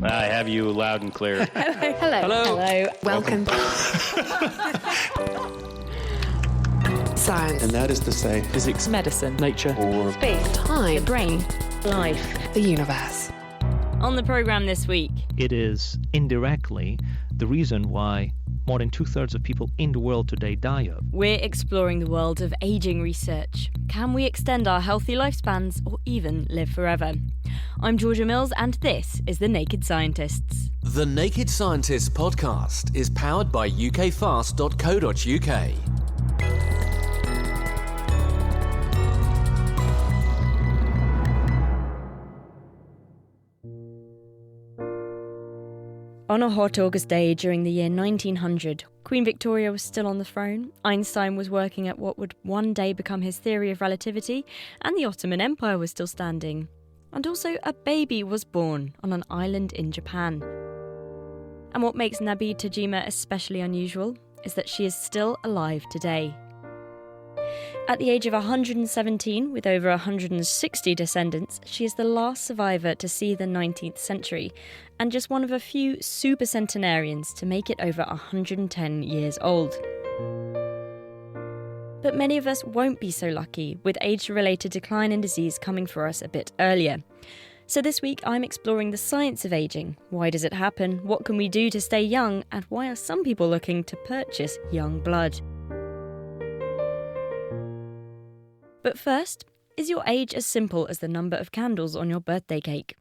I have you loud and clear. Hello. Welcome. Science. And that is to say, physics, Medicine. nature, or Space. Time. The brain. Life. The universe. On the programme this week, it is indirectly the reason why more than 2/3 of people in the world today die of. we're exploring the world of ageing research. Can we extend our healthy lifespans or even live forever? I'm Georgia Mills and this is The Naked Scientists. The Naked Scientists podcast is powered by ukfast.co.uk. On a hot August day during the year 1900, Queen Victoria was still on the throne, Einstein was working at what would one day become his theory of relativity, and the Ottoman Empire was still standing. And also a baby was born on an island in Japan. And what makes Nabi Tajima especially unusual is that she is still alive today. At the age of 117, with over 160 descendants, she is the last survivor to see the 19th century, and just one of a few supercentenarians to make it over 110 years old. But many of us won't be so lucky, with age-related decline in disease coming for us a bit earlier. So this week I'm exploring the science of ageing. Why does it happen? What can we do to stay young? And why are some people looking to purchase young blood? But first, is your age as simple as the number of candles on your birthday cake?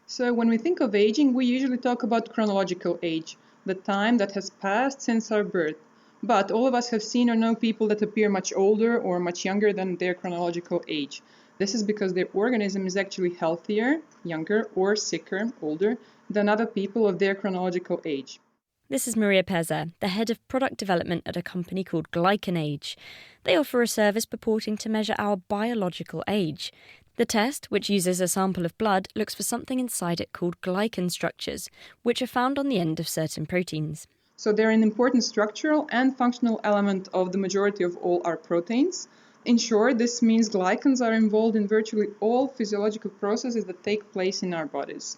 So when we think of aging, we usually talk about chronological age, the time that has passed since our birth. But all of us have seen or know people that appear much older or much younger than their chronological age. This is because their organism is actually healthier, younger, or sicker, older, than other people of their chronological age. This is Maria Peza, the head of product development at a company called GlycanAge. They offer a service purporting to measure our biological age. The test, which uses a sample of blood, looks for something inside it called glycan structures, which are found on the end of certain proteins. So they're an important structural and functional element of the majority of all our proteins. In short, this means glycans are involved in virtually all physiological processes that take place in our bodies.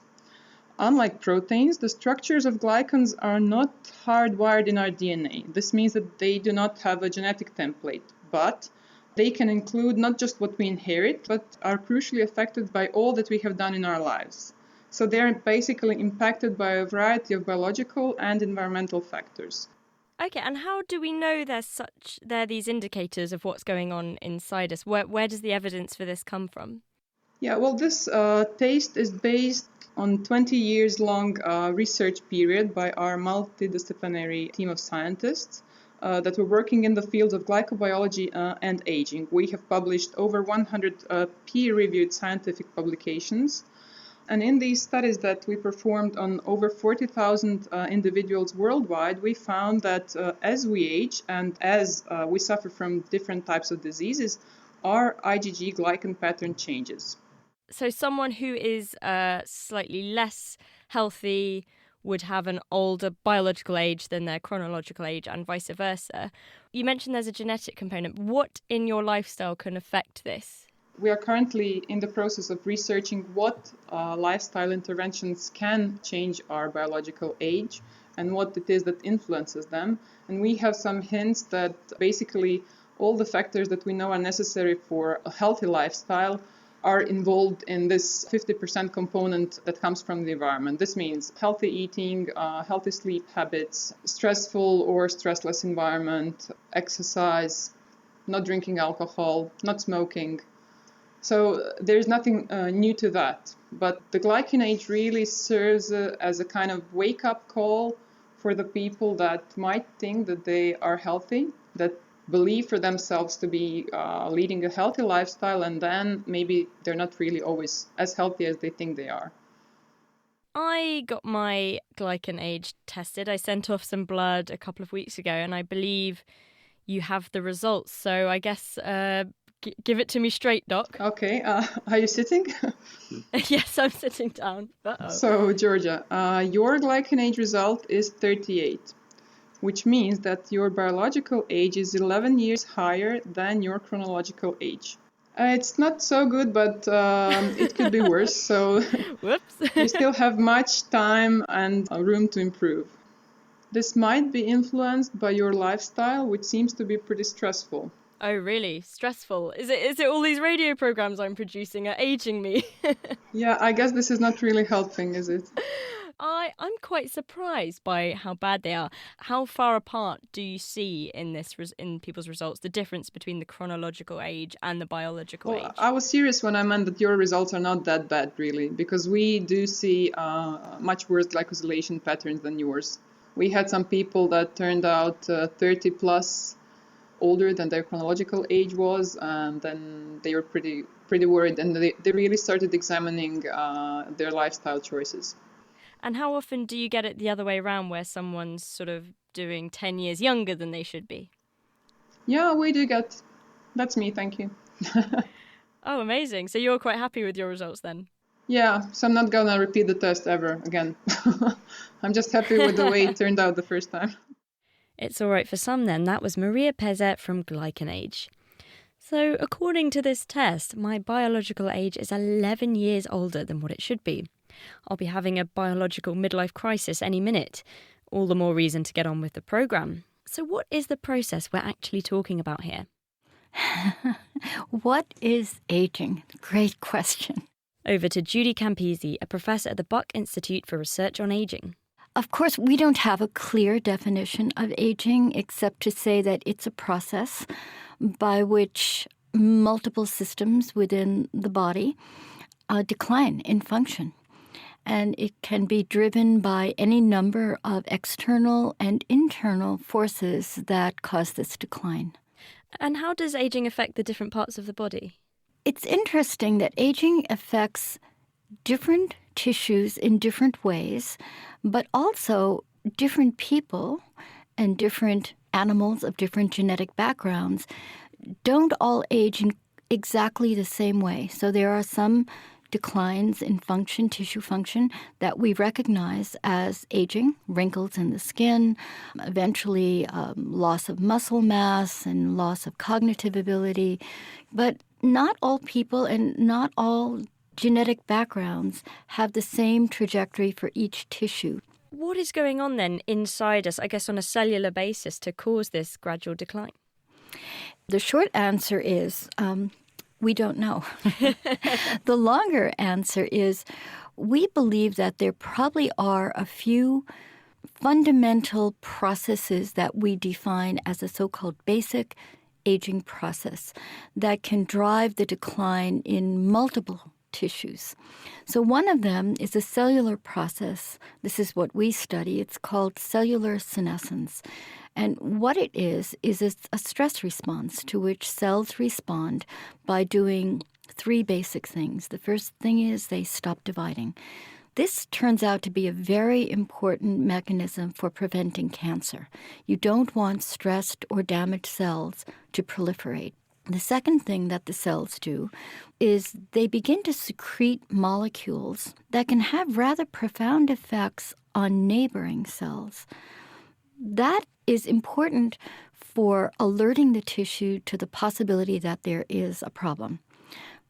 Unlike proteins, the structures of glycans are not hardwired in our DNA. This means that they do not have a genetic template, but they can include not just what we inherit, but are crucially affected by all that we have done in our lives. So they're basically impacted by a variety of biological and environmental factors. Okay, and how do we know they're these indicators of what's going on inside us? Where does the evidence for this come from? Yeah, well, this test is based on 20 years long research period by our multidisciplinary team of scientists that were working in the fields of glycobiology and aging. We have published over 100 peer-reviewed scientific publications. And in these studies that we performed on over 40,000 individuals worldwide, we found that as we age and as we suffer from different types of diseases, our IgG glycan pattern changes. So someone who is slightly less healthy would have an older biological age than their chronological age and vice versa. You mentioned there's a genetic component. What in your lifestyle can affect this? We are currently in the process of researching what lifestyle interventions can change our biological age and what it is that influences them. And we have some hints that basically all the factors that we know are necessary for a healthy lifestyle are involved in this 50% component that comes from the environment. This means healthy eating, healthy sleep habits, stressful or stressless environment, exercise, not drinking alcohol, not smoking. So there's nothing new to that. But the GlycanAge really serves as a kind of wake-up call for the people that might think that they are healthy, that believe for themselves to be leading a healthy lifestyle, and then maybe they're not really always as healthy as they think they are. I got my GlycanAge tested. I sent off some blood a couple of weeks ago, and I believe you have the results. So I guess give it to me straight, Doc. Okay. Are you sitting? Yes, I'm sitting down. Uh-oh. So, Georgia, your GlycanAge result is 38. Which means that your biological age is 11 years higher than your chronological age. It's not so good, but it could be worse. So Whoops. we still have much time and room to improve. This might be influenced by your lifestyle, which seems to be pretty stressful. Oh, really? Stressful. Is it all these radio programs I'm producing are aging me? Yeah, I guess this is not really helping, is it? I'm quite surprised by how bad they are. How far apart do you see in in people's results the difference between the chronological age and the biological age? I was serious when I meant that your results are not that bad, really, because we do see much worse glycosylation patterns than yours. We had some people that turned out 30 plus older than their chronological age was, and then they were pretty worried, and they really started examining their lifestyle choices. And how often do you get it the other way around, where someone's sort of doing 10 years younger than they should be? Yeah, we do get. That's me, thank you. Oh, amazing. So you're quite happy with your results then? Yeah, so I'm not gonna repeat the test ever again. I'm just happy with the way it turned out the first time. It's all right for some then. That was Maria Pezet from GlycanAge. So according to this test, my biological age is 11 years older than what it should be. I'll be having a biological midlife crisis any minute. All the more reason to get on with the programme. So what is the process we're actually talking about here? What is aging? Great question. Over to Judy Campisi, a professor at the Buck Institute for Research on Aging. Of course, we don't have a clear definition of aging except to say that it's a process by which multiple systems within the body decline in function. And it can be driven by any number of external and internal forces that cause this decline. And how does aging affect the different parts of the body? It's interesting that aging affects different tissues in different ways, but also different people and different animals of different genetic backgrounds don't all age in exactly the same way. So there are some declines in function, tissue function, that we recognize as aging, wrinkles in the skin, eventually loss of muscle mass and loss of cognitive ability. But not all people and not all genetic backgrounds have the same trajectory for each tissue. What is going on then inside us, I guess on a cellular basis, to cause this gradual decline? The short answer is we don't know. The longer answer is we believe that there probably are a few fundamental processes that we define as a so-called basic aging process that can drive the decline in multiple tissues. So one of them is a cellular process. This is what we study. It's called cellular senescence. And what it is a stress response to which cells respond by doing three basic things. The first thing is they stop dividing. This turns out to be a very important mechanism for preventing cancer. You don't want stressed or damaged cells to proliferate. The second thing that the cells do is they begin to secrete molecules that can have rather profound effects on neighboring cells. That is important for alerting the tissue to the possibility that there is a problem,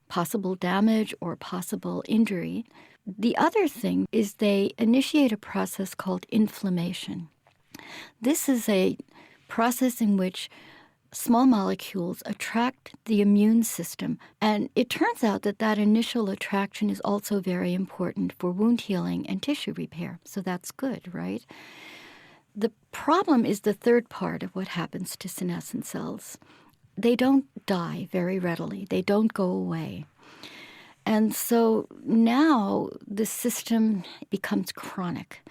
possible damage or possible injury. The other thing is they initiate a process called inflammation. This is a process in which small molecules attract the immune system, and it turns out that that initial attraction is also very important for wound healing and tissue repair, so that's good, right? The problem is the third part of what happens to senescent cells. They don't die very readily. They don't go away. And so now the system becomes chronic.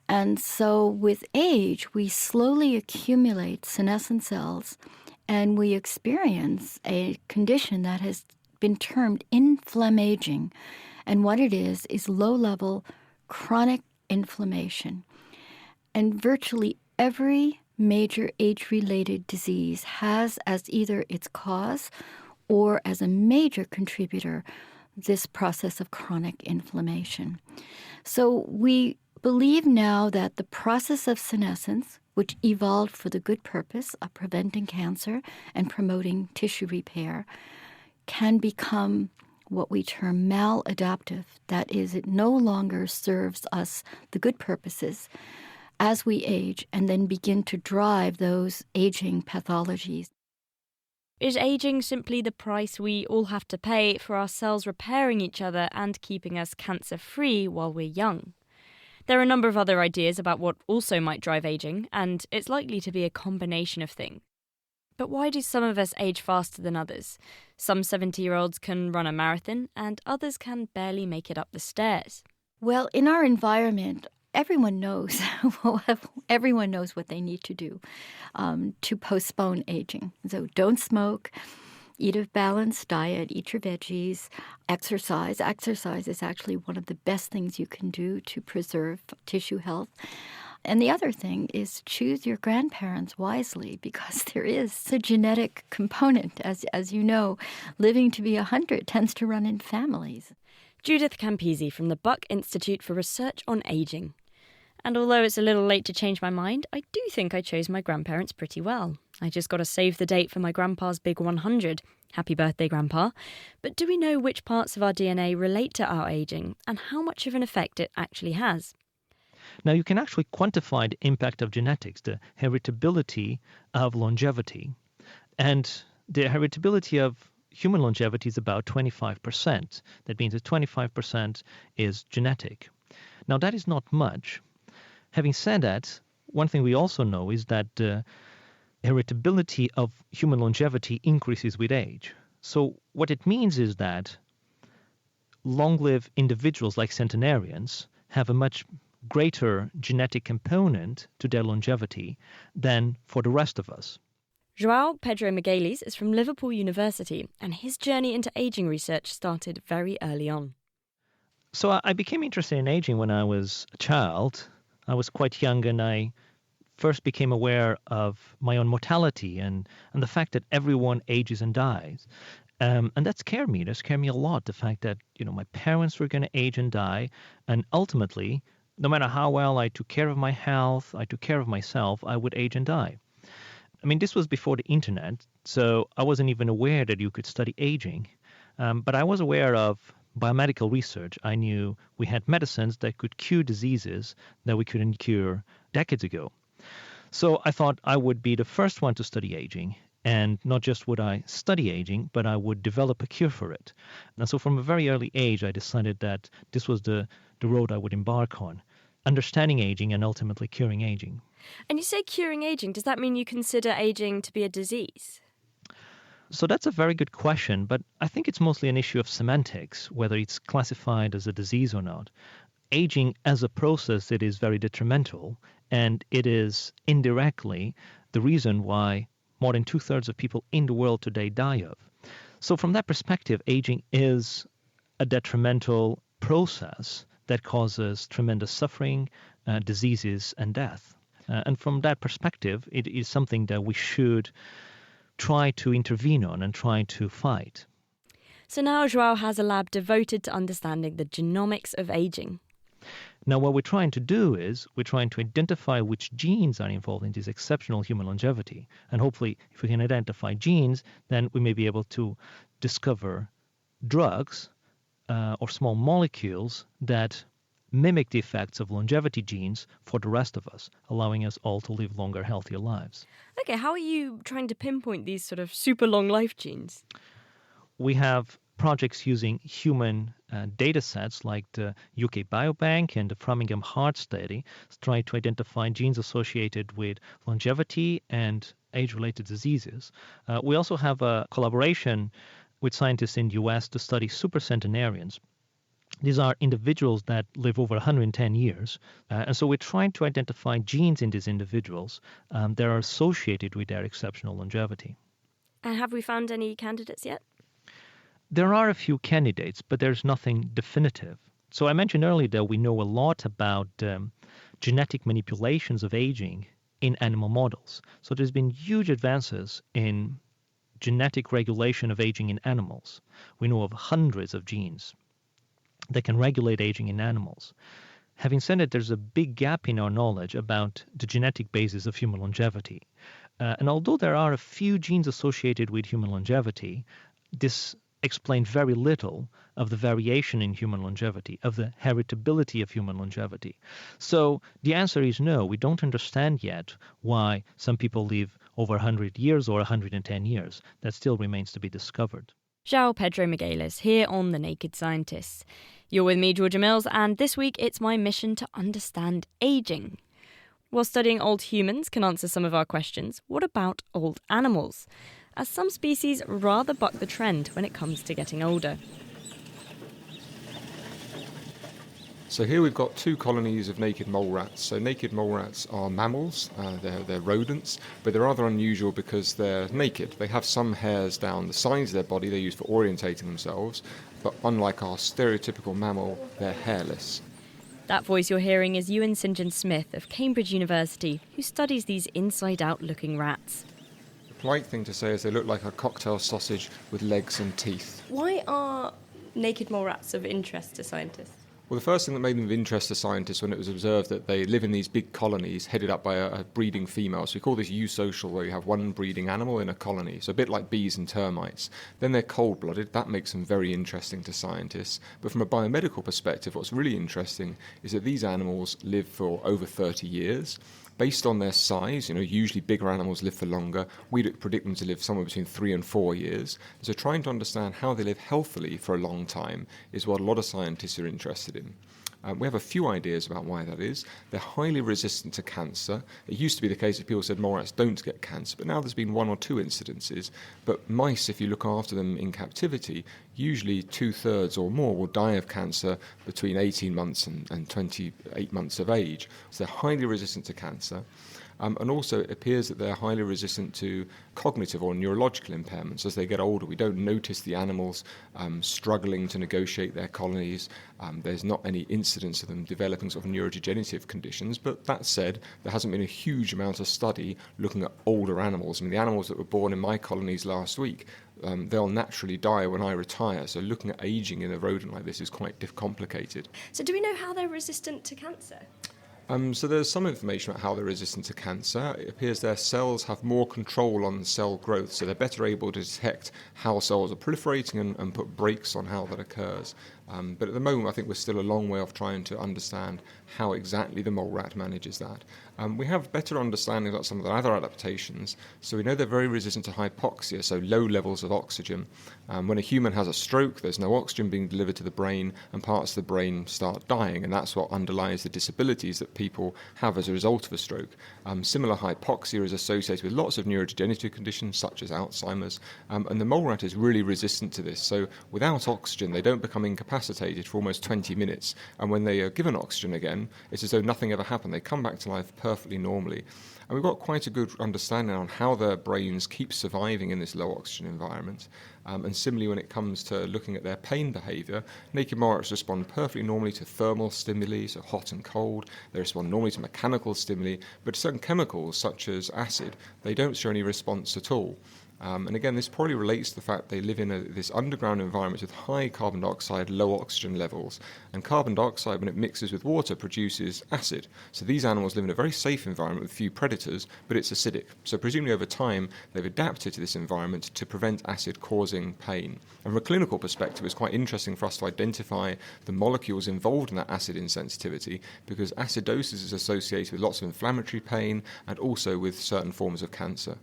And so with age, we slowly accumulate senescent cells, and we experience a condition that has been termed inflammaging. And what it is low-level chronic inflammation. And virtually every major age-related disease has as either its cause or as a major contributor this process of chronic inflammation. So we believe now that the process of senescence, which evolved for the good purpose of preventing cancer and promoting tissue repair, can become what we term maladaptive. That is, it no longer serves us the good purposes as we age and then begin to drive those aging pathologies. Is aging simply the price we all have to pay for our cells repairing each other and keeping us cancer-free while we're young? There are a number of other ideas about what also might drive aging, and it's likely to be a combination of things. But why do some of us age faster than others? Some 70-year-olds can run a marathon, and others can barely make it up the stairs. Well, in our environment, everyone knows what they need to do to postpone aging. So don't smoke, eat a balanced diet, eat your veggies, exercise. Exercise is actually one of the best things you can do to preserve tissue health. And the other thing is choose your grandparents wisely, because there is a genetic component. As you know, living to be 100 tends to run in families. Judith Campisi from the Buck Institute for Research on Aging. And although it's a little late to change my mind, I do think I chose my grandparents pretty well. I just got to save the date for my grandpa's big 100. Happy birthday, Grandpa. But do we know which parts of our DNA relate to our aging and how much of an effect it actually has? Now, you can actually quantify the impact of genetics, the heritability of longevity. And the heritability of human longevity is about 25%. That means that 25% is genetic. Now, that is not much. Having said that, one thing we also know is that the heritability of human longevity increases with age. So what it means is that long-lived individuals like centenarians have a much greater genetic component to their longevity than for the rest of us. João Pedro Migueles is from Liverpool University, and his journey into aging research started very early on. So I became interested in aging when I was a child. I was quite young, and I first became aware of my own mortality and the fact that everyone ages and dies. And that scared me. That scared me a lot, the fact that, my parents were going to age and die, and ultimately, no matter how well I took care of my health, I took care of myself, I would age and die. I mean, this was before the internet, so I wasn't even aware that you could study aging. But I was aware of biomedical research. I knew we had medicines that could cure diseases that we couldn't cure decades ago. So I thought I would be the first one to study aging. And not just would I study aging, but I would develop a cure for it. And so from a very early age, I decided that this was the road I would embark on, understanding aging and ultimately curing aging. And you say curing aging, does that mean you consider aging to be a disease? So that's a very good question, but I think it's mostly an issue of semantics, whether it's classified as a disease or not. Aging as a process, it is very detrimental, and it is indirectly the reason why more than 2/3 of people in the world today die of. So from that perspective, aging is a detrimental process that causes tremendous suffering, diseases, and death. And from that perspective, it is something that we should try to intervene on and try to fight. So now João has a lab devoted to understanding the genomics of aging. Now, what we're trying to do is we're trying to identify which genes are involved in this exceptional human longevity. And hopefully, if we can identify genes, then we may be able to discover drugs or small molecules that mimic the effects of longevity genes for the rest of us, allowing us all to live longer, healthier lives. Okay, how are you trying to pinpoint these sort of super long life genes? We have projects using human data sets like the UK Biobank and the Framingham Heart Study to try to identify genes associated with longevity and age-related diseases. We also have a collaboration with scientists in the US to study supercentenarians. These are individuals that live over 110 years. And so we're trying to identify genes in these individuals that are associated with their exceptional longevity. And have we found any candidates yet? There are a few candidates, but there's nothing definitive. So I mentioned earlier that we know a lot about genetic manipulations of aging in animal models. So there's been huge advances in genetic regulation of aging in animals. We know of hundreds of genes that can regulate aging in animals. Having said that, there's a big gap in our knowledge about the genetic basis of human longevity. And although there are a few genes associated with human longevity, this explain very little of the variation in human longevity, of the heritability of human longevity. So the answer is no, we don't understand yet why some people live over 100 years or 110 years. That still remains to be discovered. João Pedro Migueles here on The Naked Scientists. You're with me, Georgia Mills, and this week it's my mission to understand ageing. While studying old humans can answer some of our questions, what about old animals? As some species rather buck the trend when it comes to getting older. So here we've got two colonies of naked mole rats. So naked mole rats are mammals, they're rodents, but they're rather unusual because they're naked. They have some hairs down the sides of their body they use for orientating themselves, but unlike our stereotypical mammal, they're hairless. That voice you're hearing is Ewan St. John Smith of Cambridge University, who studies these inside-out looking rats. The polite thing to say is they look like a cocktail sausage with legs and teeth. Why are naked mole rats of interest to scientists? Well, the first thing that made them of interest to scientists when it was observed that they live in these big colonies headed up by a breeding female. So we call this eusocial, where you have one breeding animal in a colony. So a bit like bees and termites. Then they're cold-blooded. That makes them very interesting to scientists. But from a biomedical perspective, what's really interesting is that these animals live for over 30 years. Based on their size, usually bigger animals live for longer. We'd predict them to live somewhere between 3 and 4 years. So trying to understand how they live healthily for a long time is what a lot of scientists are interested in. We have a few ideas about why that is. They're highly resistant to cancer. It used to be the case that people said mole rats don't get cancer, but now there's been 1 or 2 incidences. But mice, if you look after them in captivity, usually 2/3 or more will die of cancer between 18 months and 28 months of age. So they're highly resistant to cancer. And also it appears that they're highly resistant to cognitive or neurological impairments. As they get older, we don't notice the animals struggling to negotiate their colonies. There's not any incidence of them developing sort of neurodegenerative conditions. But that said, there hasn't been a huge amount of study looking at older animals. I mean, the animals that were born in my colonies last week, they'll naturally die when I retire. So looking at aging in a rodent like this is quite complicated. So do we know how they're resistant to cancer? So there's some information about how they're resistant to cancer. It appears their cells have more control on cell growth, so they're better able to detect how cells are proliferating and put brakes on how that occurs. But at the moment, I think we're still a long way off trying to understand how exactly the mole rat manages that. We have better understanding about some of the other adaptations. So we know they're very resistant to hypoxia, so low levels of oxygen. When a human has a stroke, there's no oxygen being delivered to the brain, and parts of the brain start dying, and that's what underlies the disabilities that people have as a result of a stroke. Similar hypoxia is associated with lots of neurodegenerative conditions, such as Alzheimer's, and the mole rat is really resistant to this. So without oxygen, they don't become incapacitated for almost 20 minutes, and when they are given oxygen again, it's as though nothing ever happened. They come back to life perfectly normally. And we've got quite a good understanding on how their brains keep surviving in this low oxygen environment. And similarly, when it comes to looking at their pain behaviour, naked mole rats respond perfectly normally to thermal stimuli, so hot and cold. They respond normally to mechanical stimuli, but to certain chemicals, such as acid, they don't show any response at all. And again, this probably relates to the fact they live in this underground environment with high carbon dioxide, low oxygen levels. And carbon dioxide, when it mixes with water, produces acid. So these animals live in a very safe environment with few predators, but it's acidic. So presumably over time, they've adapted to this environment to prevent acid causing pain. And from a clinical perspective, it's quite interesting for us to identify the molecules involved in that acid insensitivity, because acidosis is associated with lots of inflammatory pain and also with certain forms of cancer.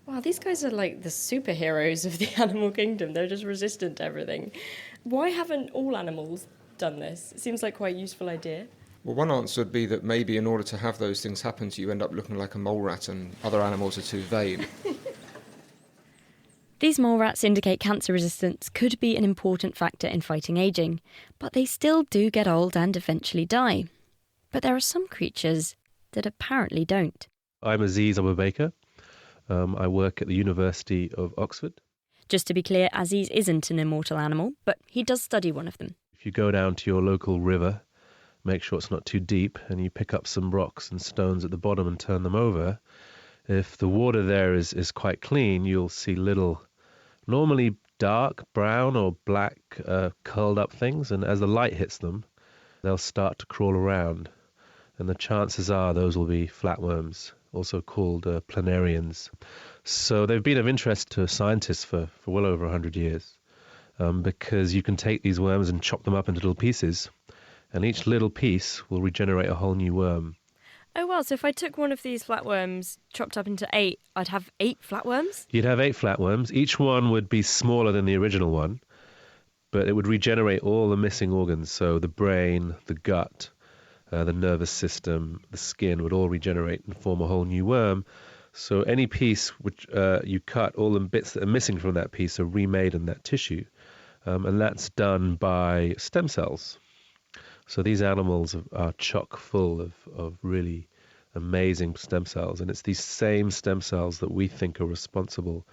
Wow, these guys are like the superheroes of the animal kingdom. They're just resistant to everything. Why haven't all animals done this? It seems like quite a useful idea. Well, one answer would be that maybe in order to have those things happen to you, end up looking like a mole rat and other animals are too vain. These mole rats indicate cancer resistance could be an important factor in fighting ageing, but they still do get old and eventually die. But there are some creatures that apparently don't. I'm Aziz Abubaker. I work at the University of Oxford. Just to be clear, Aziz isn't an immortal animal, but he does study one of them. If you go down to your local river, make sure it's not too deep, and you pick up some rocks and stones at the bottom and turn them over, if the water there is quite clean, you'll see little, normally dark brown or black curled up things, and as the light hits them, they'll start to crawl around. And the chances are those will be flatworms, also called planarians. So they've been of interest to scientists for well over 100 years. because you can take these worms and chop them up into little pieces, and each little piece will regenerate a whole new worm. Oh, well, so if I took one of these flatworms, chopped up into 8, I'd have 8 flatworms? You'd have 8 flatworms. Each one would be smaller than the original one, but it would regenerate all the missing organs. So the brain, the gut, the nervous system, the skin would all regenerate and form a whole new worm. So any piece which you cut, all the bits that are missing from that piece are remade in that tissue. And that's done by stem cells. So these animals are chock full of really amazing stem cells. And it's these same stem cells that we think are responsible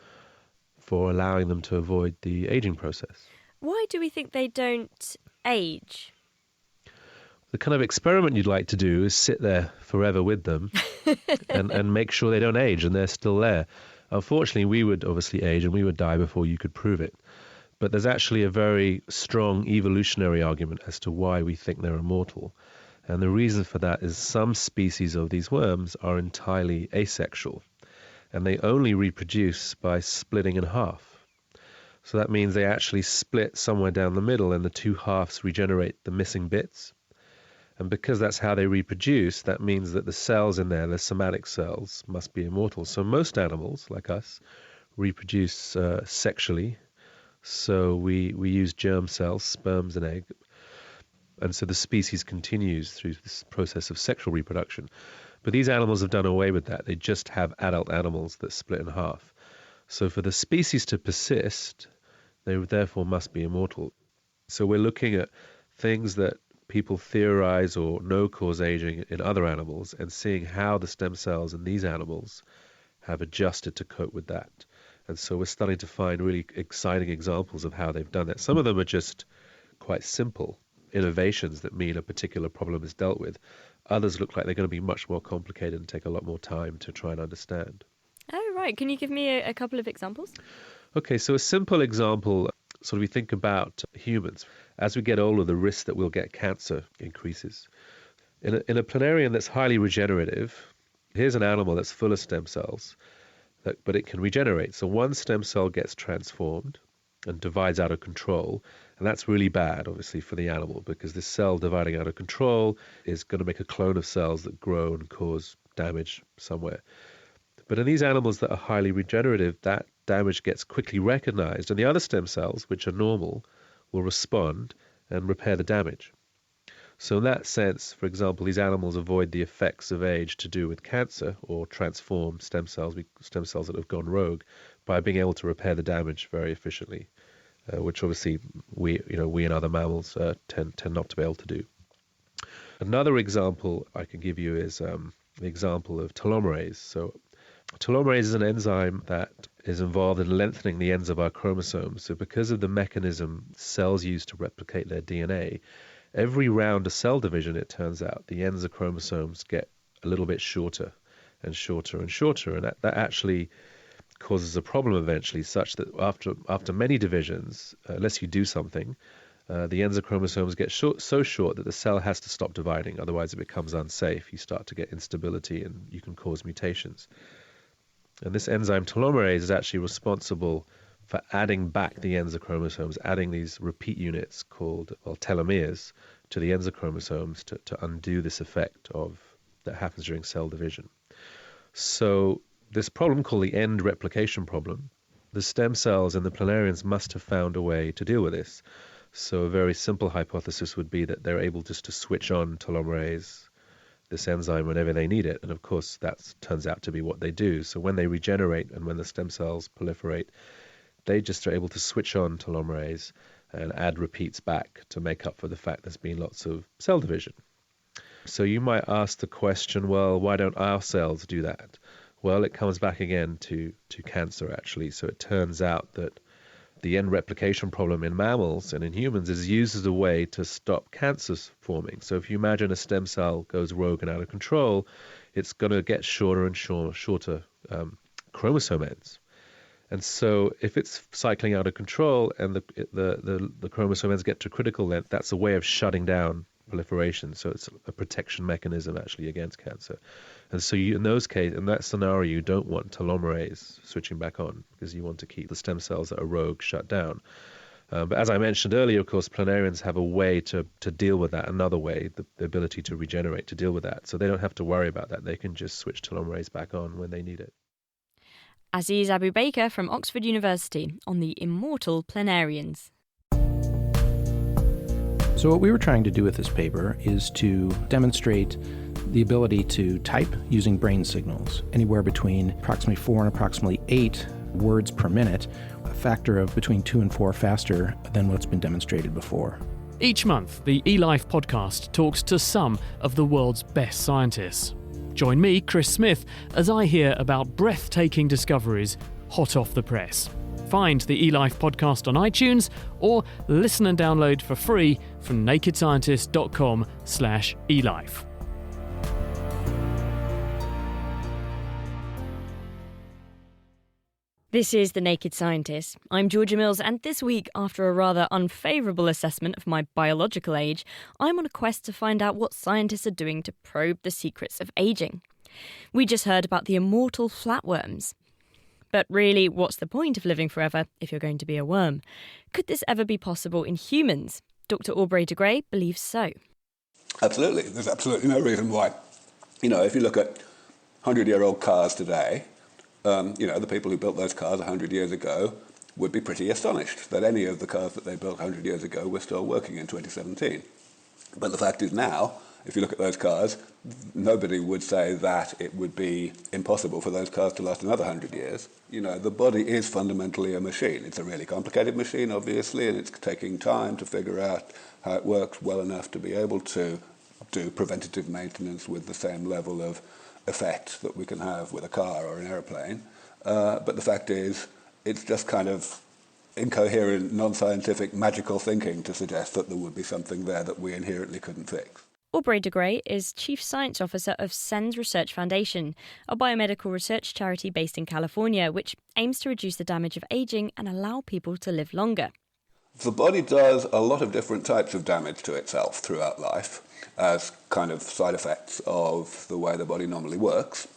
for allowing them to avoid the aging process. Why do we think they don't age? The kind of experiment you'd like to do is sit there forever with them and make sure they don't age and they're still there. Unfortunately, we would obviously age and we would die before you could prove it. But there's actually a very strong evolutionary argument as to why we think they're immortal. And the reason for that is some species of these worms are entirely asexual, and they only reproduce by splitting in half. So that means they actually split somewhere down the middle and the two halves regenerate the missing bits. And because that's how they reproduce, that means that the cells in there, the somatic cells, must be immortal. So most animals, like us, reproduce sexually. So we use germ cells, sperms and egg. And so the species continues through this process of sexual reproduction. But these animals have done away with that. They just have adult animals that split in half. So for the species to persist, they therefore must be immortal. So we're looking at things that people theorize or know cause aging in other animals and seeing how the stem cells in these animals have adjusted to cope with that. And so we're starting to find really exciting examples of how they've done that. Some of them are just quite simple innovations that mean a particular problem is dealt with. Others look like they're going to be much more complicated and take a lot more time to try and understand. Oh, right. Can you give me a couple of examples? Okay, so a simple example, sort of we think about humans. As we get older, the risk that we'll get cancer increases. In a planarian that's highly regenerative, here's an animal that's full of stem cells, but it can regenerate. So one stem cell gets transformed and divides out of control, and that's really bad, obviously, for the animal, because this cell dividing out of control is going to make a clone of cells that grow and cause damage somewhere. But in these animals that are highly regenerative, that damage gets quickly recognized, and the other stem cells, which are normal, will respond and repair the damage. So in that sense, for example, these animals avoid the effects of age to do with cancer or transform stem cells that have gone rogue, by being able to repair the damage very efficiently, which obviously we and other mammals tend not to be able to do. Another example I can give you is the example of telomerase. So telomerase is an enzyme that is involved in lengthening the ends of our chromosomes. So because of the mechanism cells use to replicate their DNA, every round of cell division, it turns out, the ends of chromosomes get a little bit shorter and shorter and shorter, and that actually causes a problem eventually, such that after many divisions, unless you do something, the ends of chromosomes get so short that the cell has to stop dividing. Otherwise, it becomes unsafe. You start to get instability, and you can cause mutations. And this enzyme telomerase is actually responsible for adding back the ends of chromosomes, adding these repeat units called telomeres to the ends of chromosomes to undo this effect that happens during cell division. So this problem, called the end replication problem, the stem cells in the planarians must have found a way to deal with this. So a very simple hypothesis would be that they're able just to switch on telomerase, this enzyme, whenever they need it. And of course, that turns out to be what they do. So when they regenerate and when the stem cells proliferate, they just are able to switch on telomerase and add repeats back to make up for the fact there's been lots of cell division. So you might ask the question, well, why don't our cells do that? Well, it comes back again to cancer, actually. So it turns out that the end replication problem in mammals and in humans is used as a way to stop cancers forming. So if you imagine a stem cell goes rogue and out of control, it's going to get shorter and shorter chromosome ends. And so if it's cycling out of control and the chromosome ends get to critical length, that's a way of shutting down proliferation. So it's a protection mechanism actually against cancer. And so in that scenario, you don't want telomerase switching back on, because you want to keep the stem cells that are rogue shut down. But as I mentioned earlier, of course, planarians have a way to deal with that, another way, the ability to regenerate, to deal with that. So they don't have to worry about that. They can just switch telomerase back on when they need it. Aziz Abu Baker from Oxford University on the immortal planarians. So what we were trying to do with this paper is to demonstrate the ability to type using brain signals, anywhere between approximately 4 and approximately 8 words per minute, a factor of between 2 and 4 faster than what's been demonstrated before. Each month, the eLife podcast talks to some of the world's best scientists. Join me, Chris Smith, as I hear about breathtaking discoveries hot off the press. Find the eLife podcast on iTunes or listen and download for free from nakedscientist.com/elife. This is The Naked Scientist. I'm Georgia Mills, and this week, after a rather unfavourable assessment of my biological age, I'm on a quest to find out what scientists are doing to probe the secrets of ageing. We just heard about the immortal flatworms. But really, what's the point of living forever if you're going to be a worm? Could this ever be possible in humans? Dr. Aubrey de Grey believes so. Absolutely. There's absolutely no reason why. If you look at 100-year-old cars today, the people who built those cars 100 years ago would be pretty astonished that any of the cars that they built 100 years ago were still working in 2017. But the fact is now, if you look at those cars, nobody would say that it would be impossible for those cars to last another 100 years. The body is fundamentally a machine. It's a really complicated machine, obviously, and it's taking time to figure out how it works well enough to be able to do preventative maintenance with the same level of effect that we can have with a car or an aeroplane. But the fact is, it's just kind of incoherent, non-scientific, magical thinking to suggest that there would be something there that we inherently couldn't fix. Aubrey de Grey is Chief Science Officer of SENS Research Foundation, a biomedical research charity based in California, which aims to reduce the damage of ageing and allow people to live longer. The body does a lot of different types of damage to itself throughout life as kind of side effects of the way the body normally works.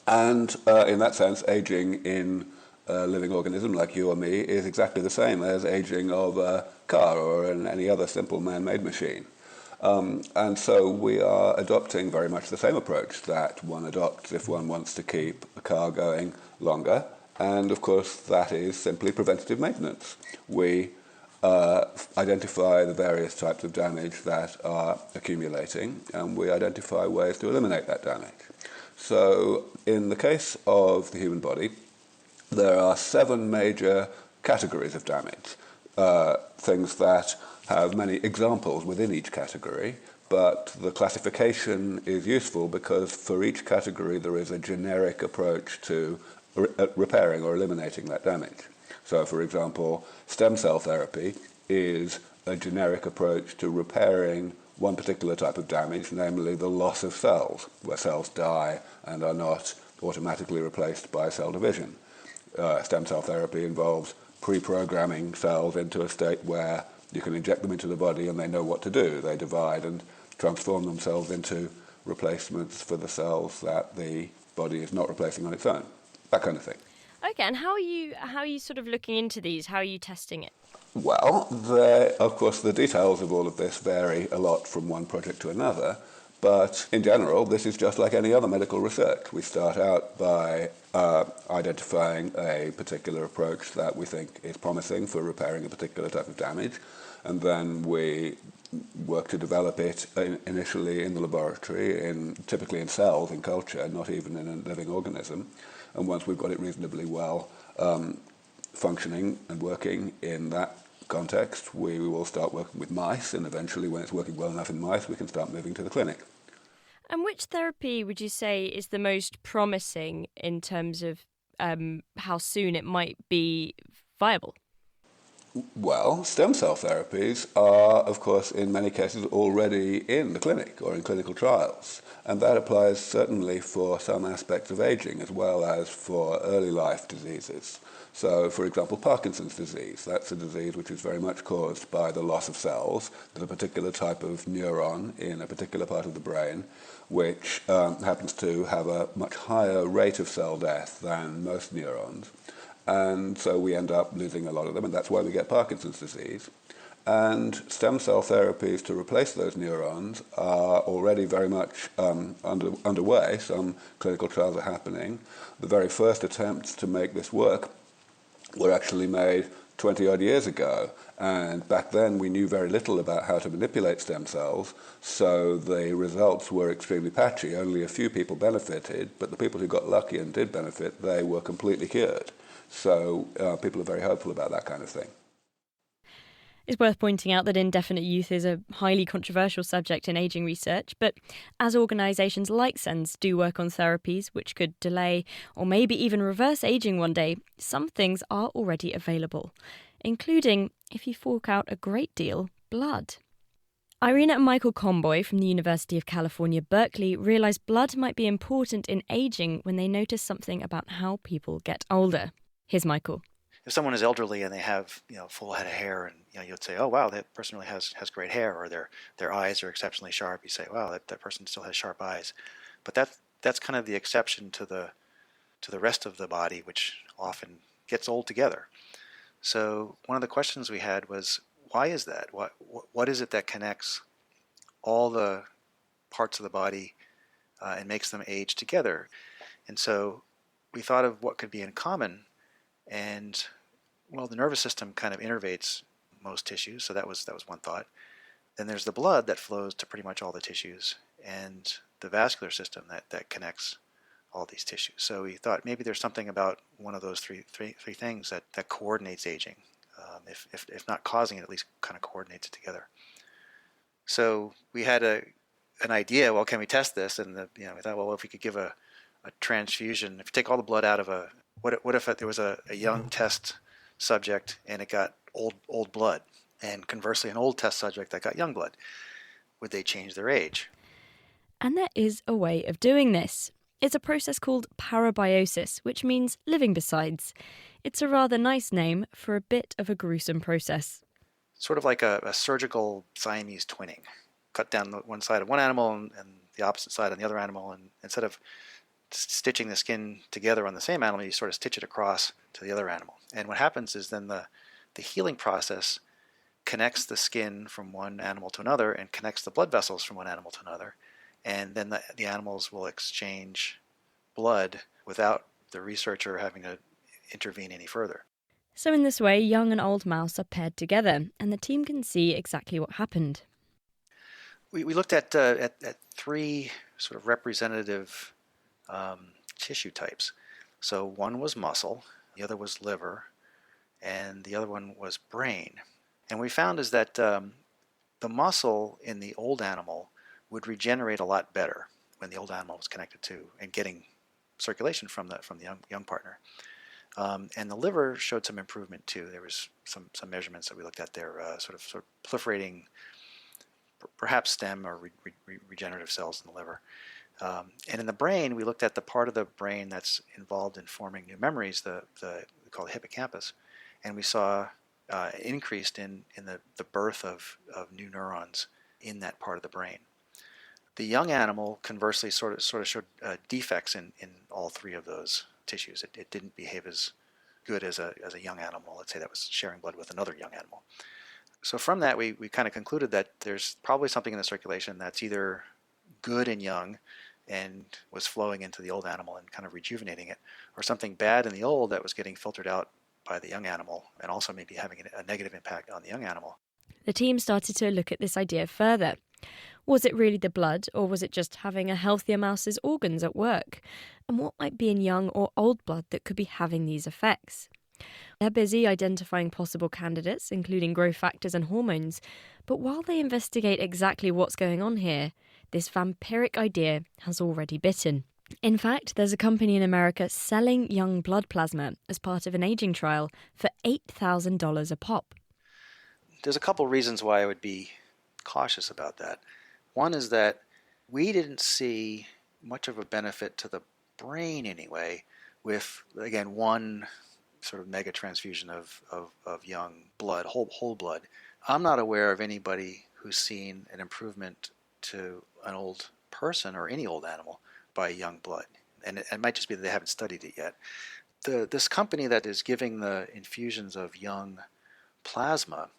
And in that sense, aging in a living organism like you or me is exactly the same as aging of a car or any other simple man-made machine. And so we are adopting very much the same approach that one adopts if one wants to keep a car going longer. And of course, that is simply preventative maintenance. We identify the various types of damage that are accumulating, and we identify ways to eliminate that damage. So in the case of the human body, there are 7 major categories of damage, things that have many examples within each category, but the classification is useful because for each category there is a generic approach to repairing or eliminating that damage. So, for example, stem cell therapy is a generic approach to repairing one particular type of damage, namely the loss of cells, where cells die and are not automatically replaced by cell division. Stem cell therapy involves pre-programming cells into a state where you can inject them into the body and they know what to do. They divide and transform themselves into replacements for the cells that the body is not replacing on its own. That kind of thing. Okay, and how are you sort of looking into these? How are you testing it? Well, of course, the details of all of this vary a lot from one project to another, but in general, this is just like any other medical research. We start out by identifying a particular approach that we think is promising for repairing a particular type of damage, and then we work to develop it initially in the laboratory, typically in cells, in culture, not even in a living organism. And once we've got it reasonably well functioning and working in that context, we will start working with mice, and eventually when it's working well enough in mice, we can start moving to the clinic. And which therapy would you say is the most promising in terms of how soon it might be viable? Well, stem cell therapies are, of course, in many cases already in the clinic or in clinical trials. And that applies certainly for some aspects of aging as well as for early life diseases. So, for example, Parkinson's disease, that's a disease which is very much caused by the loss of cells. There's a particular type of neuron in a particular part of the brain which happens to have a much higher rate of cell death than most neurons. and so we end up losing a lot of them, and that's why we get Parkinson's disease. And stem cell therapies to replace those neurons are already very much underway. Some clinical trials are happening. The very first attempts to make this work were actually made 20-odd years ago. And back then we knew very little about how to manipulate stem cells, so the results were extremely patchy. Only a few people benefited, but the people who got lucky and did benefit, they were completely cured. So people are very hopeful about that kind of thing. It's worth pointing out that indefinite youth is a highly controversial subject in ageing research, but as organisations like SENS do work on therapies which could delay or maybe even reverse ageing one day, some things are already available, including, if you fork out a great deal, blood. Irina and Michael Comboy from the University of California, Berkeley realised blood might be important in ageing when they noticed something about how people get older. Here's Michael. If someone is elderly and they have, full head of hair, and you'd say, oh wow, that person really has great hair, or their eyes are exceptionally sharp. You say, wow, that person still has sharp eyes. But that's kind of the exception to the rest of the body, which often gets old together. So one of the questions we had was, why is that? What is it that connects all the parts of the body and makes them age together? And so we thought of what could be in common. And well, the nervous system kind of innervates most tissues, so that was one thought. Then there's the blood that flows to pretty much all the tissues, and the vascular system that connects all these tissues. So we thought maybe there's something about one of those three things that coordinates aging. If not causing it, at least kind of coordinates it together. So we had an idea. Well, can we test this? And we thought, well, if we could give a transfusion, if you take all the blood out of what if there was a young test subject and it got old blood, and conversely an old test subject that got young blood? Would they change their age? And there is a way of doing this. It's a process called parabiosis, which means living besides. It's a rather nice name for a bit of a gruesome process. Sort of like a surgical Siamese twinning. Cut down one side of one animal and the opposite side on the other animal, and instead of stitching the skin together on the same animal, you sort of stitch it across to the other animal. And what happens is then the healing process connects the skin from one animal to another and connects the blood vessels from one animal to another. And then the animals will exchange blood without the researcher having to intervene any further. So in this way, young and old mouse are paired together, and the team can see exactly what happened. We looked at three sort of representative tissue types. So one was muscle, the other was liver, and the other one was brain. And what we found is that the muscle in the old animal would regenerate a lot better when the old animal was connected to and getting circulation from the young partner. And the liver showed some improvement too. There was some measurements that we looked at there, sort of proliferating, perhaps stem or regenerative cells in the liver. And in the brain, we looked at the part of the brain that's involved in forming new memories, we call the hippocampus, and we saw increased in the birth of new neurons in that part of the brain. The young animal, conversely, sort of showed defects in all three of those tissues. It didn't behave as good as a young animal, let's say, that was sharing blood with another young animal. So from that, we kind of concluded that there's probably something in the circulation that's either good in young and was flowing into the old animal and kind of rejuvenating it, or something bad in the old that was getting filtered out by the young animal and also maybe having a negative impact on the young animal. The team started to look at this idea further. Was it really the blood, or was it just having a healthier mouse's organs at work? And what might be in young or old blood that could be having these effects? They're busy identifying possible candidates, including growth factors and hormones. But while they investigate exactly what's going on here, this vampiric idea has already bitten. In fact, there's a company in America selling young blood plasma as part of an aging trial for $8,000 a pop. There's a couple reasons why I would be cautious about that. One is that we didn't see much of a benefit to the brain anyway with, again, one sort of mega transfusion of young blood, whole blood. I'm not aware of anybody who's seen an improvement to an old person or any old animal by young blood. And it might just be that they haven't studied it yet. This company that is giving the infusions of young plasma,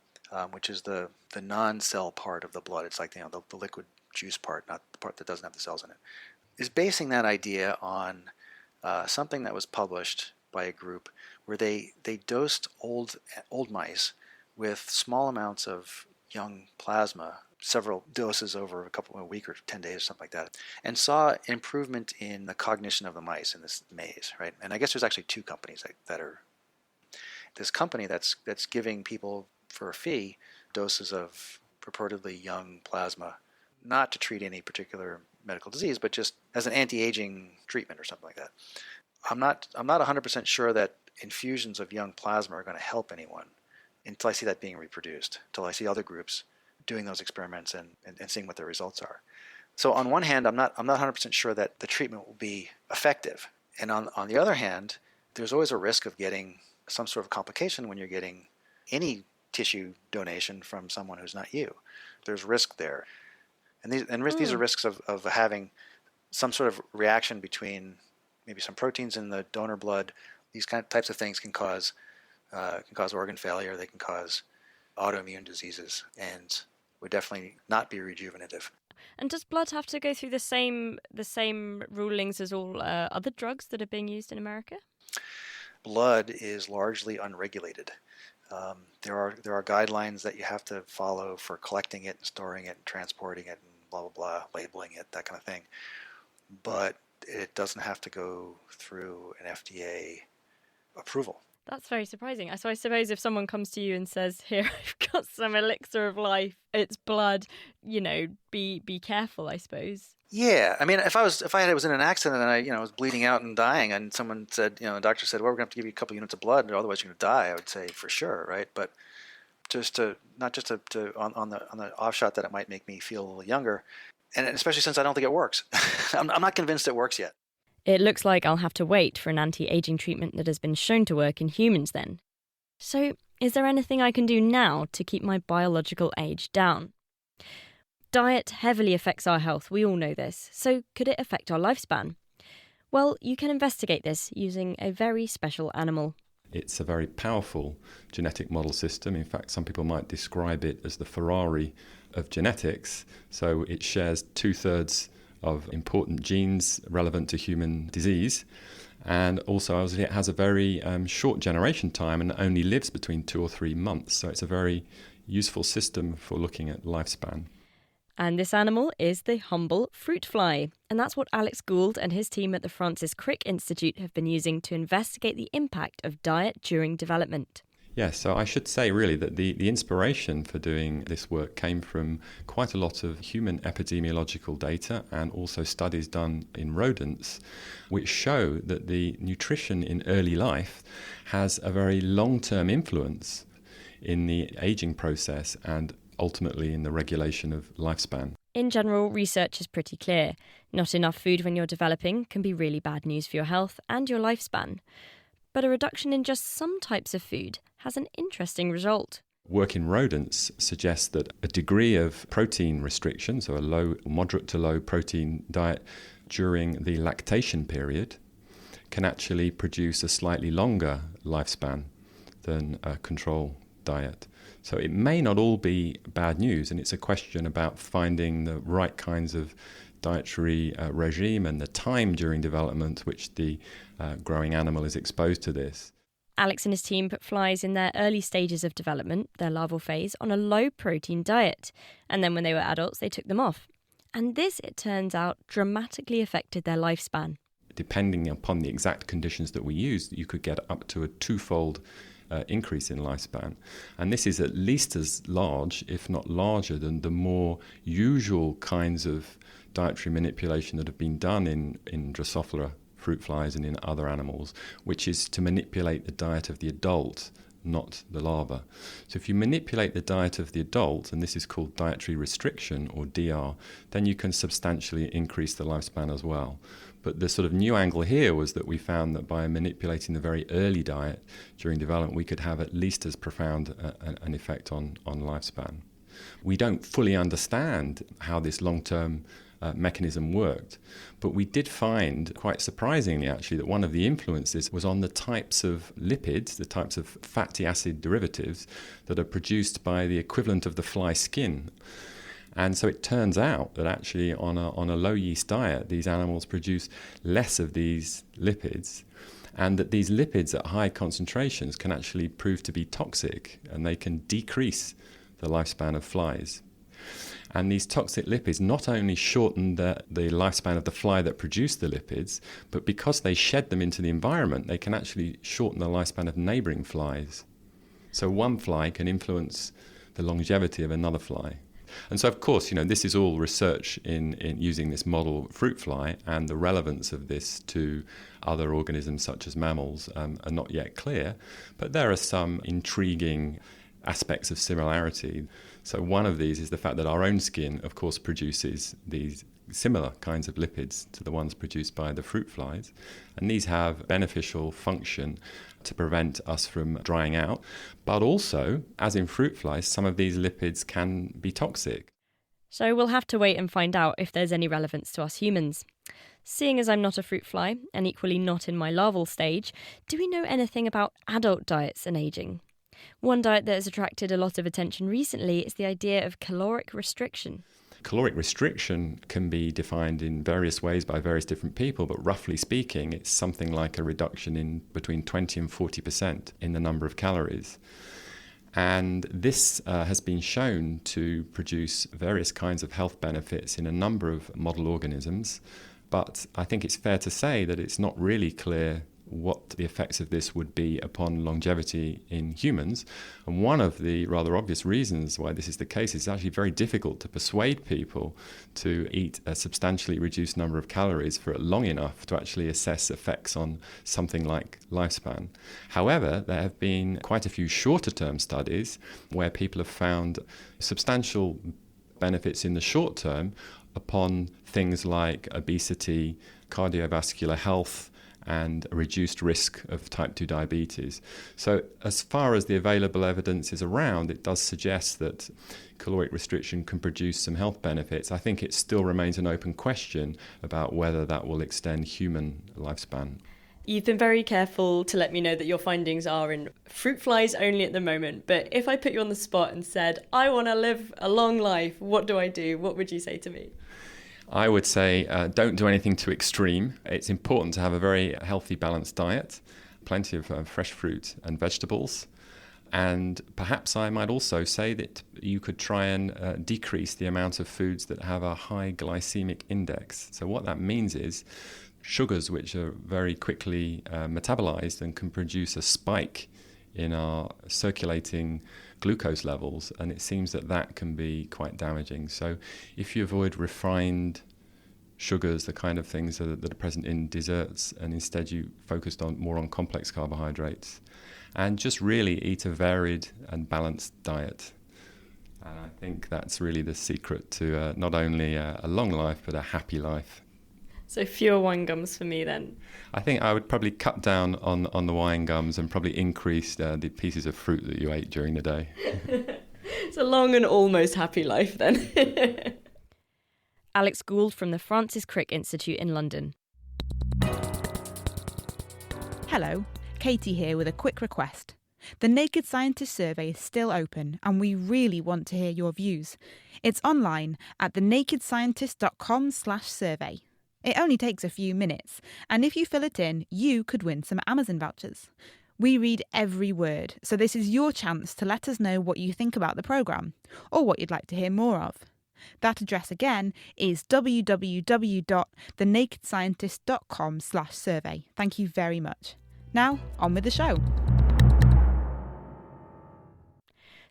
which is the non-cell part of the blood, it's like the liquid juice part, not the part that doesn't have the cells in it, is basing that idea on something that was published by a group where they dosed old mice with small amounts of young plasma, several doses over a week or 10 days, something like that, and saw improvement in the cognition of the mice in this maze, right? And I guess there's actually two companies that are this company that's giving people for a fee doses of purportedly young plasma, not to treat any particular medical disease, but just as an anti-aging treatment or something like that. I'm not 100% sure that infusions of young plasma are going to help anyone until I see that being reproduced, until I see other groups doing those experiments and seeing what their results are. So on one hand, I'm not 100% sure that the treatment will be effective. And on the other hand, there's always a risk of getting some sort of complication when you're getting any tissue donation from someone who's not you. There's risk there. And these are risks of having some sort of reaction between maybe some proteins in the donor blood. These types of things can cause organ failure. They can cause autoimmune diseases and would definitely not be rejuvenative. And does blood have to go through the same rulings as all other drugs that are being used in America? Blood is largely unregulated. There are guidelines that you have to follow for collecting it and storing it and transporting it and blah, blah, blah, labeling it, that kind of thing. But it doesn't have to go through an FDA approval. That's very surprising. So I suppose if someone comes to you and says, "Here, I've got some elixir of life. It's blood," be careful, I suppose. Yeah, I mean, if I was in an accident and I was bleeding out and dying, and someone said, the doctor said, "Well, we're going to have to give you a couple units of blood, or otherwise you're going to die," I would say for sure, right? But not just on the off shot that it might make me feel a little younger, and especially since I don't think it works. I'm not convinced it works yet. It looks like I'll have to wait for an anti-aging treatment that has been shown to work in humans then. So, is there anything I can do now to keep my biological age down? Diet heavily affects our health, we all know this. So, could it affect our lifespan? Well, you can investigate this using a very special animal. It's a very powerful genetic model system. In fact, some people might describe it as the Ferrari of genetics. So it shares 2/3 of important genes relevant to human disease. And also, obviously, it has a very short generation time and only lives between 2 or 3 months. So it's a very useful system for looking at lifespan. And this animal is the humble fruit fly. And that's what Alex Gould and his team at the Francis Crick Institute have been using to investigate the impact of diet during development. Yes, so I should say really that the inspiration for doing this work came from quite a lot of human epidemiological data and also studies done in rodents, which show that the nutrition in early life has a very long-term influence in the aging process and ultimately in the regulation of lifespan. In general, research is pretty clear. Not enough food when you're developing can be really bad news for your health and your lifespan. But a reduction in just some types of food has an interesting result. Work in rodents suggests that a degree of protein restriction, so a moderate to low protein diet during the lactation period, can actually produce a slightly longer lifespan than a control diet. So it may not all be bad news, and it's a question about finding the right kinds of dietary regime and the time during development which the growing animal is exposed to this. Alex and his team put flies in their early stages of development, their larval phase, on a low-protein diet. And then when they were adults, they took them off. And this, it turns out, dramatically affected their lifespan. Depending upon the exact conditions that we use, you could get up to a 2-fold increase in lifespan. And this is at least as large, if not larger, than the more usual kinds of dietary manipulation that have been done in Drosophila fruit flies and in other animals, which is to manipulate the diet of the adult, not the larva. So if you manipulate the diet of the adult, and this is called dietary restriction or DR, then you can substantially increase the lifespan as well. But the sort of new angle here was that we found that by manipulating the very early diet during development, we could have at least as profound an effect on lifespan. We don't fully understand how this long-term mechanism worked. But we did find, quite surprisingly actually, that one of the influences was on the types of lipids, the types of fatty acid derivatives that are produced by the equivalent of the fly skin. And so it turns out that actually on a low yeast diet, these animals produce less of these lipids, and that these lipids at high concentrations can actually prove to be toxic, and they can decrease the lifespan of flies. And these toxic lipids not only shorten the lifespan of the fly that produced the lipids, but because they shed them into the environment, they can actually shorten the lifespan of neighboring flies. So one fly can influence the longevity of another fly. And so, of course, this is all research in using this model fruit fly, and the relevance of this to other organisms such as mammals are not yet clear. But there are some intriguing aspects of similarity. So one of these is the fact that our own skin, of course, produces these similar kinds of lipids to the ones produced by the fruit flies. And these have beneficial function to prevent us from drying out. But also, as in fruit flies, some of these lipids can be toxic. So we'll have to wait and find out if there's any relevance to us humans. Seeing as I'm not a fruit fly, and equally not in my larval stage, do we know anything about adult diets and ageing? One diet that has attracted a lot of attention recently is the idea of caloric restriction. Caloric restriction can be defined in various ways by various different people, but roughly speaking, it's something like a reduction in between 20 and 40% in the number of calories. And this has been shown to produce various kinds of health benefits in a number of model organisms. But I think it's fair to say that it's not really clear what the effects of this would be upon longevity in humans. And one of the rather obvious reasons why this is the case is it's actually very difficult to persuade people to eat a substantially reduced number of calories for long enough to actually assess effects on something like lifespan. However, there have been quite a few shorter term studies where people have found substantial benefits in the short term upon things like obesity, cardiovascular health, and a reduced risk of type 2 diabetes. So as far as the available evidence is around, it does suggest that caloric restriction can produce some health benefits. I think it still remains an open question about whether that will extend human lifespan. You've been very careful to let me know that your findings are in fruit flies only at the moment, but if I put you on the spot and said, I want to live a long life, what do I do? What would you say to me? I would say don't do anything too extreme. It's important to have a very healthy, balanced diet, plenty of fresh fruit and vegetables. And perhaps I might also say that you could try and decrease the amount of foods that have a high glycemic index. So what that means is sugars, which are very quickly metabolized and can produce a spike in our circulating glucose levels, and it seems that can be quite damaging. So if you avoid refined sugars, the kind of things that are present in desserts, and instead you focused more on complex carbohydrates, and just really eat a varied and balanced diet. And I think that's really the secret to not only a long life, but a happy life. So fewer wine gums for me then? I think I would probably cut down on the wine gums and probably increase the pieces of fruit that you ate during the day. It's a long and almost happy life then. Alex Gould from the Francis Crick Institute in London. Hello, Katie here with a quick request. The Naked Scientist survey is still open and we really want to hear your views. It's online at thenakedscientist.com/survey. It only takes a few minutes, and if you fill it in, you could win some Amazon vouchers. We read every word, so this is your chance to let us know what you think about the programme, or what you'd like to hear more of. That address again is www.thenakedscientist.com/survey. Thank you very much. Now, on with the show.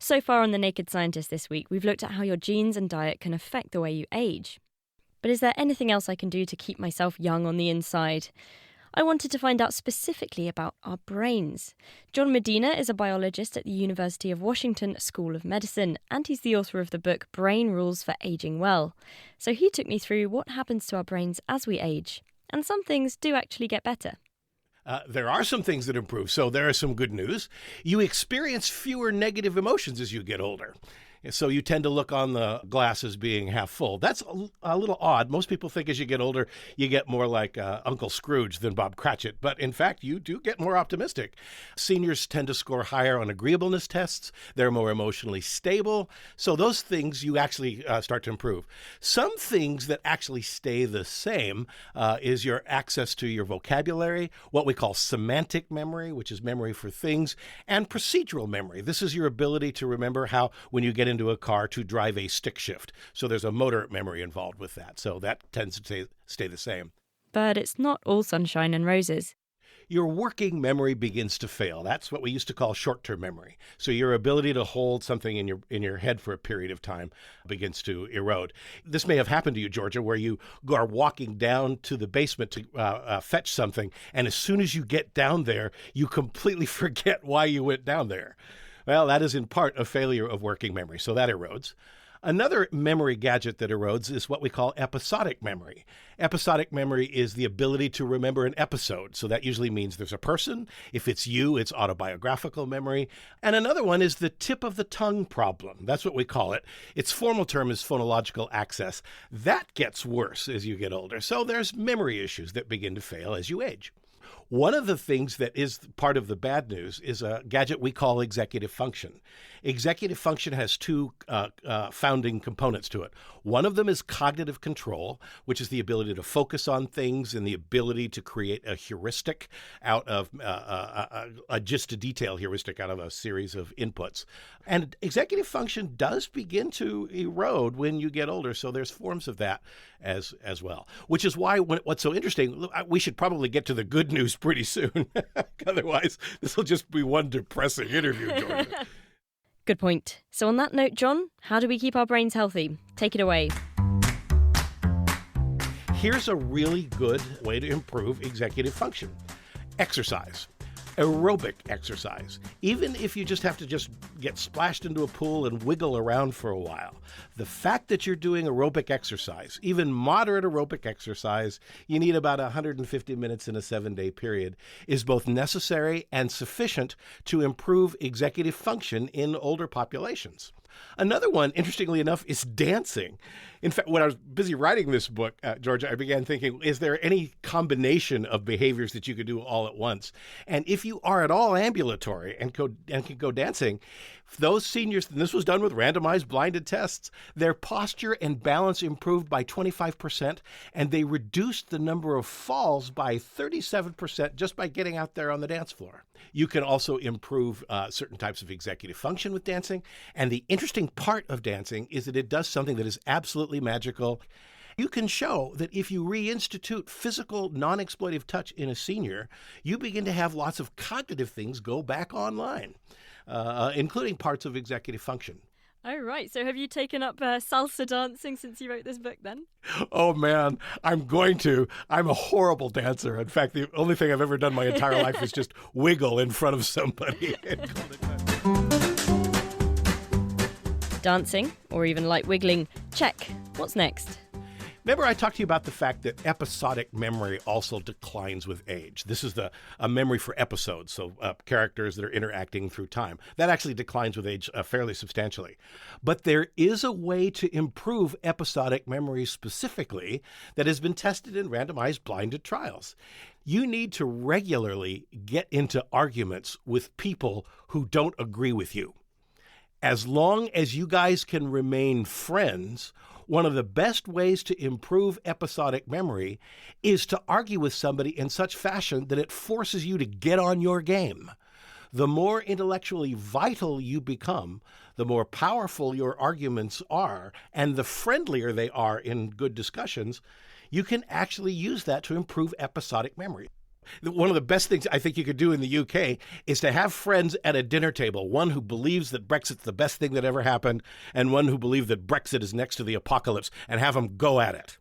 So far on The Naked Scientist this week, we've looked at how your genes and diet can affect the way you age. But is there anything else I can do to keep myself young on the inside? I wanted to find out specifically about our brains. John Medina is a biologist at the University of Washington School of Medicine, and he's the author of the book Brain Rules for Aging Well. So he took me through what happens to our brains as we age. And some things do actually get better. There are some things that improve, so there is some good news. You experience fewer negative emotions as you get older. So you tend to look on the glass as being half full. That's a little odd. Most people think as you get older, you get more like Uncle Scrooge than Bob Cratchit. But in fact, you do get more optimistic. Seniors tend to score higher on agreeableness tests. They're more emotionally stable. So those things you actually start to improve. Some things that actually stay the same is your access to your vocabulary, what we call semantic memory, which is memory for things, and procedural memory. This is your ability to remember how, when you get into a car, to drive a stick shift. So there's a motor memory involved with that. So that tends to stay the same. But it's not all sunshine and roses. Your working memory begins to fail. That's what we used to call short-term memory. So your ability to hold something in your head for a period of time begins to erode. This may have happened to you, Georgia, where you are walking down to the basement to fetch something, and as soon as you get down there, you completely forget why you went down there. Well, that is in part a failure of working memory, so that erodes. Another memory gadget that erodes is what we call episodic memory. Episodic memory is the ability to remember an episode. So that usually means there's a person. If it's you, it's autobiographical memory. And another one is the tip of the tongue problem. That's what we call it. Its formal term is phonological access. That gets worse as you get older. So there's memory issues that begin to fail as you age. One of the things that is part of the bad news is a gadget we call executive function. Executive function has two founding components to it. One of them is cognitive control, which is the ability to focus on things and the ability to create a heuristic out of just a detail heuristic out of a series of inputs. And executive function does begin to erode when you get older, so there's forms of that as well, which is why what's so interesting, we should probably get to the good news pretty soon. Otherwise, this will just be one depressing interview, Georgia. Good point. So on that note, John, how do we keep our brains healthy? Take it away. Here's a really good way to improve executive function. Exercise. Aerobic exercise. Even if you just have to get splashed into a pool and wiggle around for a while, the fact that you're doing aerobic exercise, even moderate aerobic exercise, you need about 150 minutes in a 7-day period, is both necessary and sufficient to improve executive function in older populations. Another one, interestingly enough, is dancing. In fact, when I was busy writing this book, Georgia, I began thinking, is there any combination of behaviors that you could do all at once? And if you are at all ambulatory and can go dancing, those seniors, and this was done with randomized blinded tests, their posture and balance improved by 25%, and they reduced the number of falls by 37% just by getting out there on the dance floor. You can also improve certain types of executive function with dancing, and the interesting part of dancing is that it does something that is absolutely magical. You can show that if you reinstitute physical, non-exploitive touch in a senior, you begin to have lots of cognitive things go back online, including parts of executive function. Oh, right. So have you taken up salsa dancing since you wrote this book then? Oh, man, I'm going to. I'm a horrible dancer. In fact, the only thing I've ever done my entire life is just wiggle in front of somebody. Dancing, or even light wiggling, check. What's next? Remember I talked to you about the fact that episodic memory also declines with age. This is a memory for episodes, so characters that are interacting through time. That actually declines with age fairly substantially. But there is a way to improve episodic memory specifically that has been tested in randomized blinded trials. You need to regularly get into arguments with people who don't agree with you. As long as you guys can remain friends, one of the best ways to improve episodic memory is to argue with somebody in such fashion that it forces you to get on your game. The more intellectually vital you become, the more powerful your arguments are, and the friendlier they are in good discussions, you can actually use that to improve episodic memory. One of the best things I think you could do in the UK is to have friends at a dinner table, one who believes that Brexit's the best thing that ever happened, and one who believes that Brexit is next to the apocalypse, and have them go at it.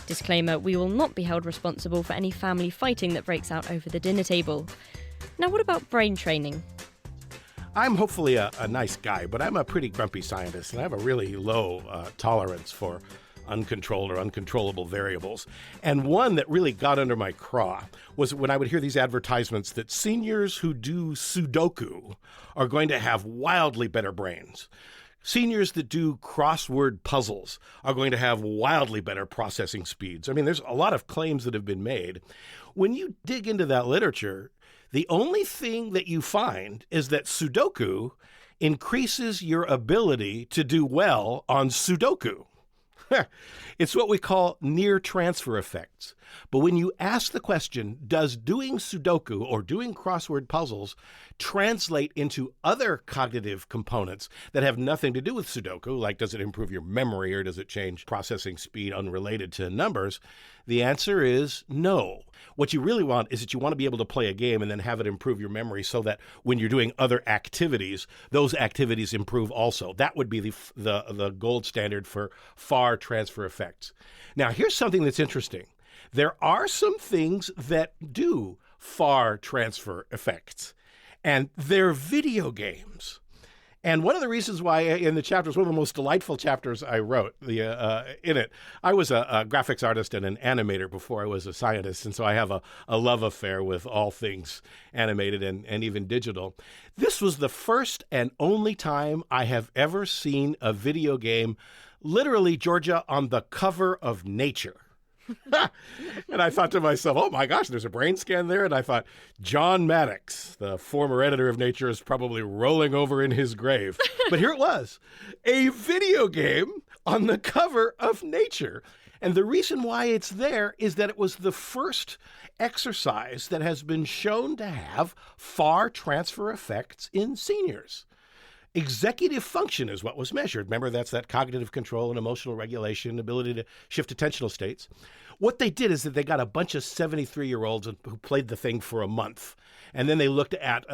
Disclaimer, we will not be held responsible for any family fighting that breaks out over the dinner table. Now, what about brain training? I'm hopefully a nice guy, but I'm a pretty grumpy scientist, and I have a really low tolerance for uncontrolled or uncontrollable variables. And one that really got under my craw was when I would hear these advertisements that seniors who do Sudoku are going to have wildly better brains. Seniors that do crossword puzzles are going to have wildly better processing speeds. I mean, there's a lot of claims that have been made. When you dig into that literature, the only thing that you find is that Sudoku increases your ability to do well on Sudoku. It's what we call near transfer effects. But when you ask the question, does doing Sudoku or doing crossword puzzles translate into other cognitive components that have nothing to do with Sudoku, like does it improve your memory or does it change processing speed unrelated to numbers? The answer is no. What you really want is that you want to be able to play a game and then have it improve your memory so that when you're doing other activities, those activities improve also. That would be the gold standard for FAR transfer effects. Now, here's something that's interesting. There are some things that do FAR transfer effects, and they're video games. And one of the reasons why in the chapters, one of the most delightful chapters I wrote in it, I was a graphics artist and an animator before I was a scientist, and so I have a love affair with all things animated and even digital. This was the first and only time I have ever seen a video game, literally, Georgia, on the cover of Nature. And I thought to myself, oh my gosh, there's a brain scan there. And I thought, John Maddox, the former editor of Nature, is probably rolling over in his grave. But here it was, a video game on the cover of Nature. And the reason why it's there is that it was the first exercise that has been shown to have FAR transfer effects in seniors. Executive function is what was measured. Remember, that's that cognitive control and emotional regulation, ability to shift attentional states. What they did is that they got a bunch of 73-year-olds who played the thing for a month. And then they looked at,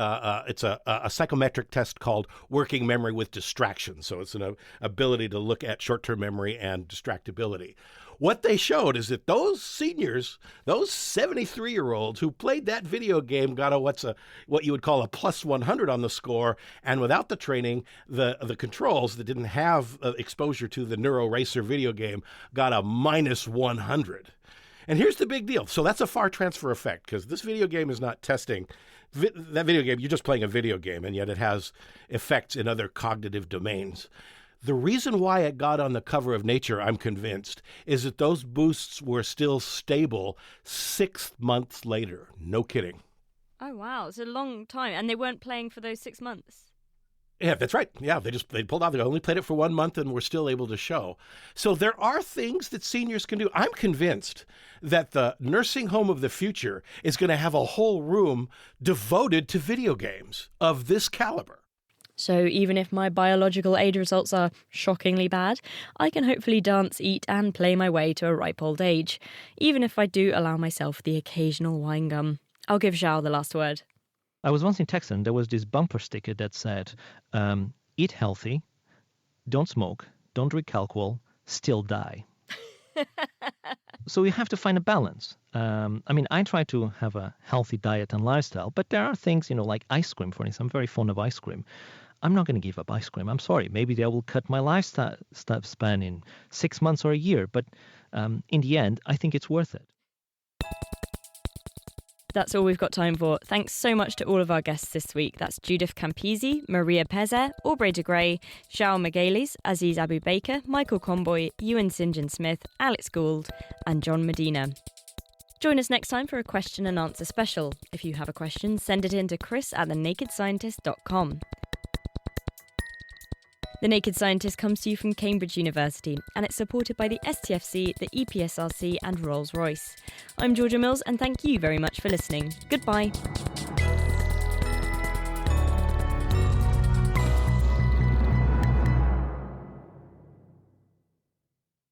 it's a psychometric test called working memory with distraction. So it's an ability to look at short-term memory and distractibility. What they showed is that those seniors, those 73-year-olds who played that video game got what you would call a plus 100 on the score, and without the training, the controls that didn't have exposure to the NeuroRacer video game got a minus 100. And here's the big deal. So that's a FAR transfer effect, because this video game is not testing. That video game, you're just playing a video game, and yet it has effects in other cognitive domains. The reason why it got on the cover of Nature, I'm convinced, is that those boosts were still stable 6 months later. No kidding. Oh, wow. It's a long time. And they weren't playing for those 6 months? Yeah, that's right. Yeah, they pulled out. They only played it for 1 month and were still able to show. So there are things that seniors can do. I'm convinced that the nursing home of the future is going to have a whole room devoted to video games of this caliber. So even if my biological age results are shockingly bad, I can hopefully dance, eat and play my way to a ripe old age, even if I do allow myself the occasional wine gum. I'll give Zhao the last word. I was once in Texas and there was this bumper sticker that said, eat healthy, don't smoke, don't drink alcohol, still die. So you have to find a balance. I try to have a healthy diet and lifestyle, but there are things, like ice cream, for instance. I'm very fond of ice cream. I'm not going to give up ice cream. I'm sorry. Maybe they will cut my lifestyle span in 6 months or a year, but in the end, I think it's worth it. That's all we've got time for. Thanks so much to all of our guests this week. That's Judith Campisi, Maria Pezer, Aubrey de Grey, Zhao Magalis, Aziz Abu Baker, Michael Comboy, Ewan St. John Smith, Alex Gould, and John Medina. Join us next time for a question and answer special. If you have a question, send it in to chris@thenakedscientist.com. The Naked Scientist comes to you from Cambridge University, and it's supported by the STFC, the EPSRC and Rolls-Royce. I'm Georgia Mills, and thank you very much for listening. Goodbye.